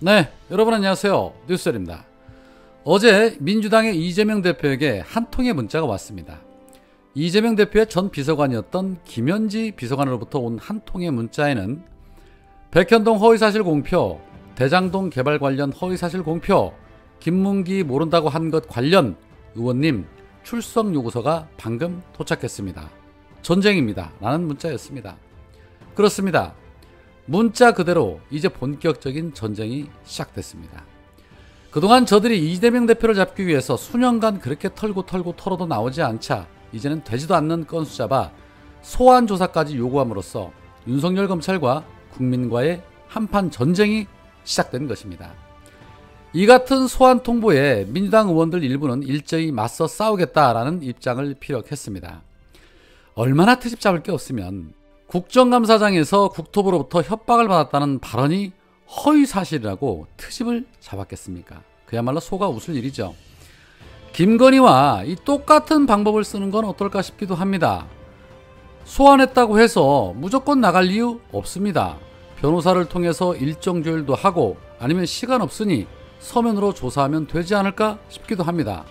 네, 여러분 안녕하세요. 뉴스열입니다. 어제 민주당의 이재명 대표에게 한 통의 문자가 왔습니다. 이재명 대표의 전 비서관이었던 김현지 비서관으로부터 온 한 통의 문자에는 백현동 허위사실 공표, 대장동 개발 관련 허위사실 공표, 김문기 모른다고 한 것 관련 의원님 출석 요구서가 방금 도착했습니다. 전쟁입니다. 라는 문자였습니다. 그렇습니다. 문자 그대로 이제 본격적인 전쟁이 시작됐습니다. 그동안 저들이 이재명 대표를 잡기 위해서 수년간 그렇게 털고 털어도 나오지 않자 이제는 되지도 않는 건수 잡아 소환 조사까지 요구함으로써 윤석열 검찰과 국민과의 한판 전쟁이 시작된 것입니다. 이 같은 소환 통보에 민주당 의원들 일부는 일제히 맞서 싸우겠다라는 입장을 피력했습니다. 얼마나 트집 잡을 게 없으면 국정감사장에서 국토부로부터 협박을 받았다는 발언이 허위사실이라고 트집을 잡았겠습니까? 그야말로 속아 웃을 일이죠. 김건희와 이 똑같은 방법을 쓰는 건 어떨까 싶기도 합니다. 소환했다고 해서 무조건 나갈 이유 없습니다. 변호사를 통해서 일정 조율도 하고 아니면 시간 없으니 서면으로 조사하면 되지 않을까 싶기도 합니다.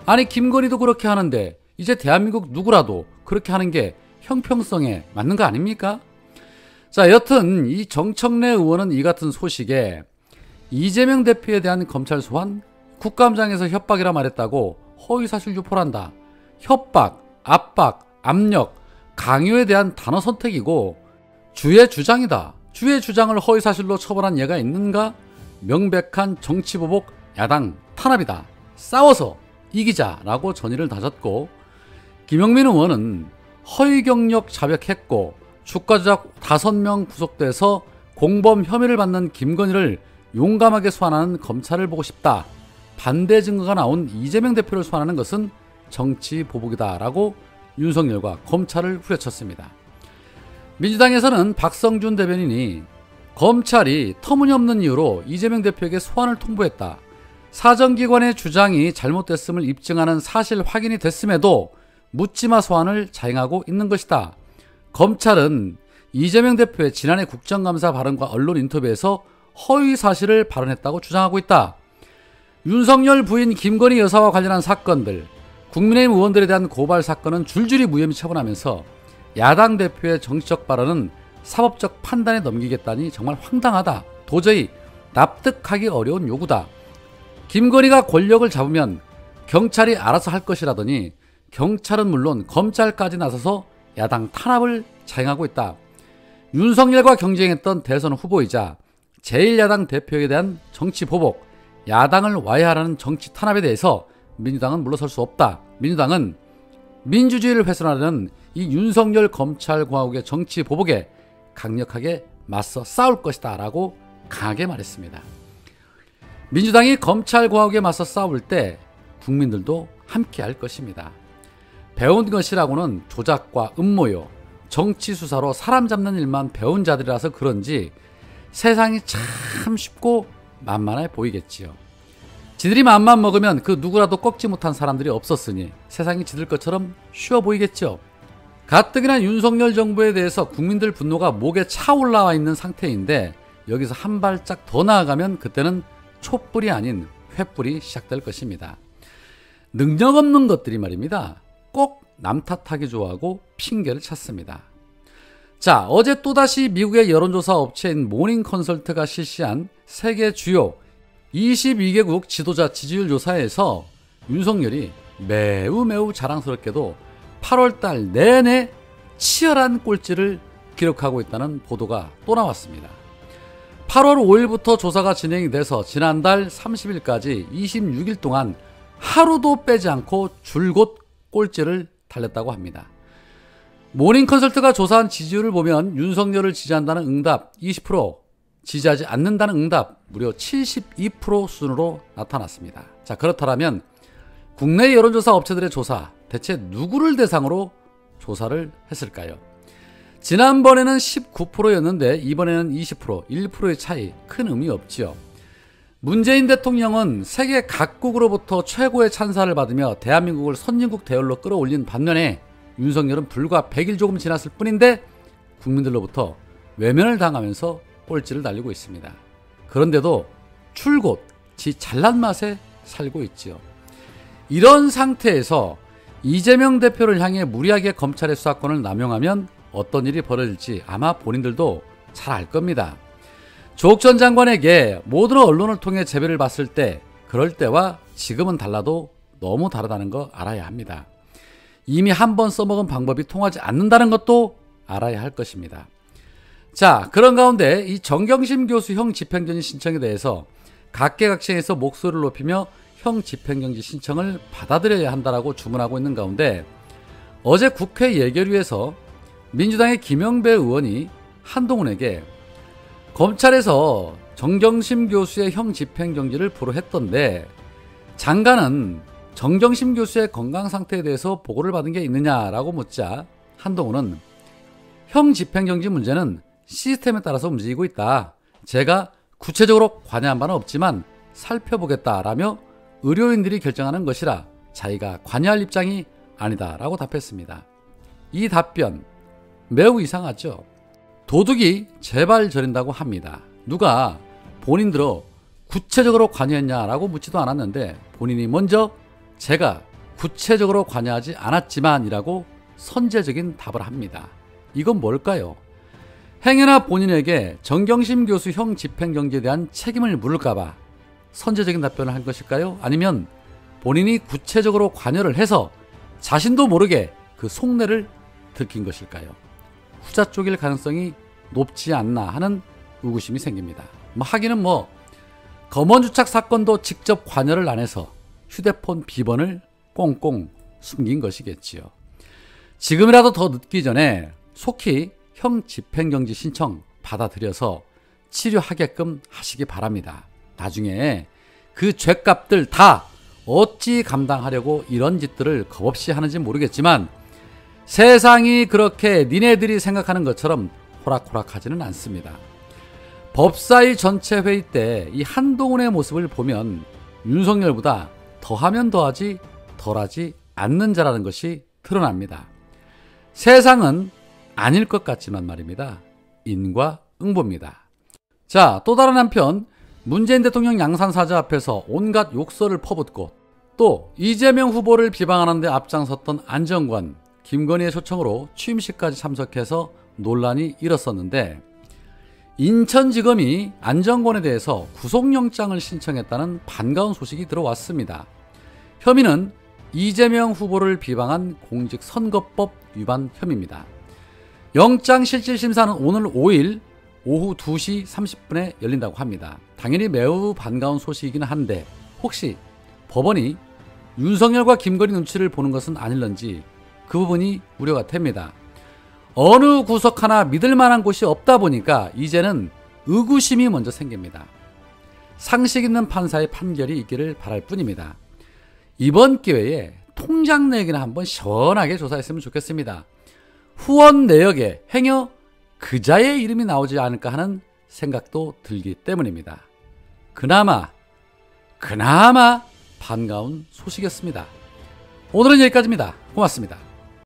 아니 김건희도 그렇게 하는데 이제 대한민국 누구라도 그렇게 하는 게 형평성에 맞는 거 아닙니까? 자, 여튼 이 정청래 의원은 이 같은 소식에 이재명 대표에 대한 검찰 소환, 국감장에서 협박이라 말했다고 허위사실 유포한다. 협박, 압박, 압력, 강요에 대한 단어 선택이고 주의 주장이다. 주의 주장을 허위사실로 처벌한 예가 있는가? 명백한 정치보복 야당 탄압이다. 싸워서 이기자라고 전의를 다졌고, 김영민 의원은 허위 경력 자백했고 주가 조작 5명 구속돼서 공범 혐의를 받는 김건희를 용감하게 소환하는 검찰을 보고 싶다. 반대 증거가 나온 이재명 대표를 소환하는 것은 정치 보복이다라고 윤석열과 검찰을 후려쳤습니다. 민주당에서는 박성준 대변인이 검찰이 터무니없는 이유로 이재명 대표에게 소환을 통보했다. 사정기관의 주장이 잘못됐음을 입증하는 사실 확인이 됐음에도 묻지마 소환을 자행하고 있는 것이다. 검찰은 이재명 대표의 지난해 국정감사 발언과 언론 인터뷰에서 허위 사실을 발언했다고 주장하고 있다. 윤석열 부인 김건희 여사와 관련한 사건들, 국민의힘 의원들에 대한 고발 사건은 줄줄이 무혐의 처분하면서 야당 대표의 정치적 발언은 사법적 판단에 넘기겠다니 정말 황당하다. 도저히 납득하기 어려운 요구다. 김건희가 권력을 잡으면 경찰이 알아서 할 것이라더니 경찰은 물론 검찰까지 나서서 야당 탄압을 자행하고 있다. 윤석열과 경쟁했던 대선 후보이자 제1야당 대표에 대한 정치 보복, 야당을 와해하라는 정치 탄압에 대해서 민주당은 물러설 수 없다. 민주당은 민주주의를 훼손하려는 이 윤석열 검찰공화국의 정치 보복에 강력하게 맞서 싸울 것이다 라고 강하게 말했습니다. 민주당이 검찰공화국에 맞서 싸울 때 국민들도 함께 할 것입니다. 배운 것이라고는 조작과 음모요, 정치 수사로 사람 잡는 일만 배운 자들이라서 그런지 세상이 참 쉽고 만만해 보이겠지요. 지들이 맘만 먹으면 그 누구라도 꺾지 못한 사람들이 없었으니 세상이 지들 것처럼 쉬워 보이겠죠. 가뜩이나 윤석열 정부에 대해서 국민들 분노가 목에 차 올라와 있는 상태인데 여기서 한 발짝 더 나아가면 그때는 촛불이 아닌 횃불이 시작될 것입니다. 능력 없는 것들이 말입니다. 꼭 남 탓하기 좋아하고 핑계를 찾습니다. 자, 어제 또다시 미국의 여론조사 업체인 모닝컨설트가 실시한 세계 주요 22개국 지도자 지지율 조사에서 윤석열이 매우 자랑스럽게도 8월달 내내 치열한 꼴찌를 기록하고 있다는 보도가 또 나왔습니다. 8월 5일부터 조사가 진행이 돼서 지난달 30일까지 26일 동안 하루도 빼지 않고 줄곧 꼴찌를 달렸다고 합니다. 모닝컨설트가 조사한 지지율을 보면 윤석열을 지지한다는 응답 20%, 지지하지 않는다는 응답 무려 72% 수준으로 나타났습니다. 자, 그렇다면 국내 여론조사 업체들의 조사 대체 누구를 대상으로 조사를 했을까요? 지난번에는 19%였는데 이번에는 20%, 1%의 차이, 큰 의미 없지요. 문재인 대통령은 세계 각국으로부터 최고의 찬사를 받으며 대한민국을 선진국 대열로 끌어올린 반면에 윤석열은 불과 100일 조금 지났을 뿐인데 국민들로부터 외면을 당하면서 꼴찌를 달리고 있습니다. 그런데도 줄곧 지 잘난 맛에 살고 있지요. 이런 상태에서 이재명 대표를 향해 무리하게 검찰의 수사권을 남용하면 어떤 일이 벌어질지 아마 본인들도 잘 알 겁니다. 조국 전 장관에게 모든 언론을 통해 재배를 봤을 때 그럴 때와 지금은 달라도 너무 다르다는 거 알아야 합니다. 이미 한 번 써먹은 방법이 통하지 않는다는 것도 알아야 할 것입니다. 자, 그런 가운데 이 정경심 교수 형 집행정지 신청에 대해서 각계각층에서 목소리를 높이며 형 집행정지 신청을 받아들여야 한다라고 주문하고 있는 가운데 어제 국회 예결위에서 민주당의 김영배 의원이 한동훈에게 검찰에서 정경심 교수의 형 집행정지를 불허했던데 장관은 정경심 교수의 건강 상태에 대해서 보고를 받은 게 있느냐라고 묻자 한동훈은 형 집행정지 문제는 시스템에 따라서 움직이고 있다. 제가 구체적으로 관여한 바는 없지만 살펴보겠다라며 의료인들이 결정하는 것이라 자기가 관여할 입장이 아니다라고 답했습니다. 이 답변 매우 이상하죠. 도둑이 제발 저린다고 합니다. 누가 본인들어 구체적으로 관여했냐라고 묻지도 않았는데 본인이 먼저 제가 구체적으로 관여하지 않았지만이라고 선제적인 답을 합니다. 이건 뭘까요? 행여나 본인에게 정경심 교수 형 집행정지에 대한 책임을 물을까봐 선제적인 답변을 한 것일까요? 아니면 본인이 구체적으로 관여를 해서 자신도 모르게 그 속내를 들킨 것일까요? 후자 쪽일 가능성이 높지 않나 하는 의구심이 생깁니다. 하기는 검언주착 사건도 직접 관여를 안 해서 휴대폰 비번을 꽁꽁 숨긴 것이겠지요. 지금이라도 더 늦기 전에 속히 형 집행정지 신청 받아들여서 치료하게끔 하시기 바랍니다. 나중에 그 죄값들 다 어찌 감당하려고 이런 짓들을 겁없이 하는지 모르겠지만 세상이 그렇게 니네들이 생각하는 것처럼 호락호락하지는 않습니다. 법사위 전체 회의 때 이 한동훈의 모습을 보면 윤석열보다 더하면 더하지 덜하지 않는 자라는 것이 드러납니다. 세상은 아닐 것 같지만 말입니다. 인과응보입니다. 자, 또 다른 한편 문재인 대통령 양산사저 앞에서 온갖 욕설을 퍼붓고 또 이재명 후보를 비방하는 데 앞장섰던 안정권, 김건희의 초청으로 취임식까지 참석해서 논란이 일었었는데 인천지검이 안정권에 대해서 구속영장을 신청했다는 반가운 소식이 들어왔습니다. 혐의는 이재명 후보를 비방한 공직선거법 위반 혐의입니다. 영장실질심사는 오늘 5일 오후 2시 30분에 열린다고 합니다. 당연히 매우 반가운 소식이긴 한데 혹시 법원이 윤석열과 김건희 눈치를 보는 것은 아닐런지 그 부분이 우려가 됩니다. 어느 구석 하나 믿을 만한 곳이 없다 보니까 이제는 의구심이 먼저 생깁니다. 상식 있는 판사의 판결이 있기를 바랄 뿐입니다. 이번 기회에 통장 내역이나 한번 시원하게 조사했으면 좋겠습니다. 후원 내역에 행여 그자의 이름이 나오지 않을까 하는 생각도 들기 때문입니다. 그나마 반가운 소식이었습니다. 오늘은 여기까지입니다. 고맙습니다.